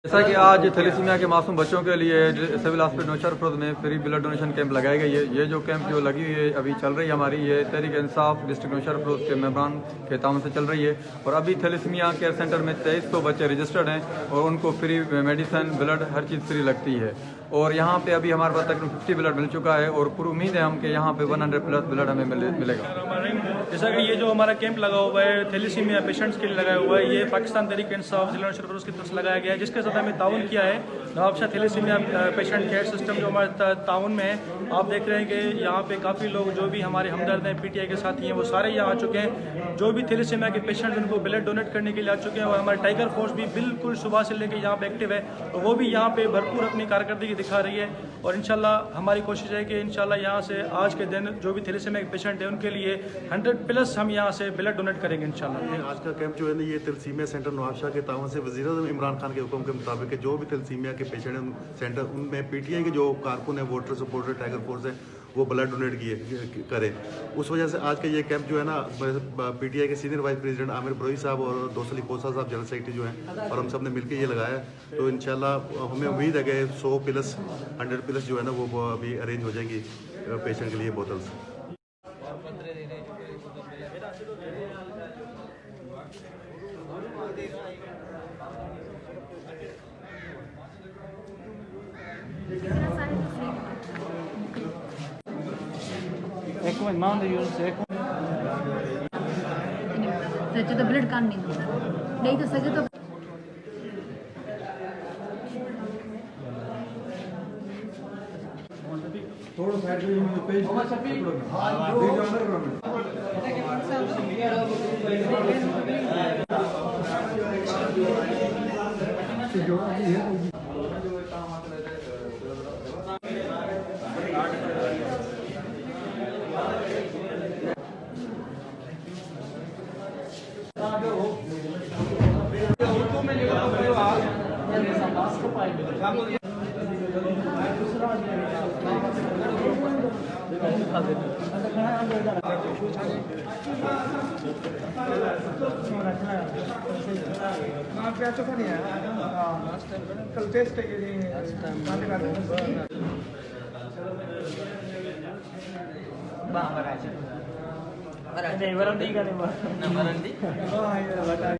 जैसा कि आज थैलेसीमिया के मासूम बच्चों के लिए सिविल हॉस्पिटल नौशहर में फ्री ब्लड डोनेशन कैंप लगाई गई है। ये जो कैंप जो लगी हुई है अभी चल रही है हमारी, ये तहरीक इंसाफ डिस्ट्रिक्ट नौशहर के मेंबरान के ताउन से चल रही है। और अभी थैलेसीमिया केयर सेंटर में 2300 बच्चे रजिस्टर्ड हैं और उनको फ्री मेडिसिन ब्लड हर चीज़ फ्री लगती है। और यहाँ पे अभी हमारे पास तकरीबन 50 ब्लड मिल चुका है और पूरी उम्मीद है हम कि यहाँ पे 100+ ब्लड हमें मिलेगा। जैसा कि ये जो हमारा कैंप लगा हुआ है थैलेसीमिया पेशेंट्स के लिए लगाया हुआ है, ये पाकिस्तान तहरीक इंसाफ जिला नौशहर की तरफ से लगाया गया है, जिसके साथ हमें ताउन किया है Nawabshah thalassemia patient care system जो हमारे ताउन में है। आप देख रहे हैं कि यहाँ पे काफ़ी लोग जो भी हमारे हमदर्द हैं, पीटीआई के साथी हैं, वो सारे यहाँ आ चुके हैं। जो भी थैलेसीमिया के पेशेंट उनको ब्लड डोनेट करने के लिए आ चुके हैं। और हमारे टाइगर फोर्स भी बिल्कुल सुबह से लेकर यहाँ पे एक्टिव है, तो वो भी यहाँ पे भरपूर अपनी कारकर्दगी दिखा रही है। और इंशाल्लाह हमारी कोशिश है कि इंशाल्लाह यहाँ से आज के दिन जो भी थैलेसीमिया के पेशेंट हैं उनके लिए 100+ हम यहाँ से ब्लड डोनेट करेंगे इंशाल्लाह। आज का कैंप जो है ना, ये थैलेसीमिया सेंटर नवाबशाह के ताउन से वज़ीर-ए-आज़म इमरान खान के हुक्म के मुताबिक है। जो भी थैलेसीमिया के पेशेंट हैं सेंटर, उनमें पीटीआई के जो कारकुन है, वोटर सपोर्टर, टाइगर फोर्स है, वो ब्लड डोनेट करें। उस वजह से आज का ये कैंप जो है ना, पीटीआई के senior vice president Aamir Baroi साहब और दोस्त अली कोसा साहब जनरल सेक्रेटरी जो हैं, और हम सब ने मिलकर ये लगाया है। तो इंशाल्लाह हमें उम्मीद है कि 100+, 100+ जो है ना वो अभी अरेंज हो जाएंगी पेशेंट के लिए बोतल्स। एक मिनट मान दे यूज एक सच्चे तो ब्लड कान नहीं तो सच्चे तो थोड़ा साइड में पेज कल टेस्ट है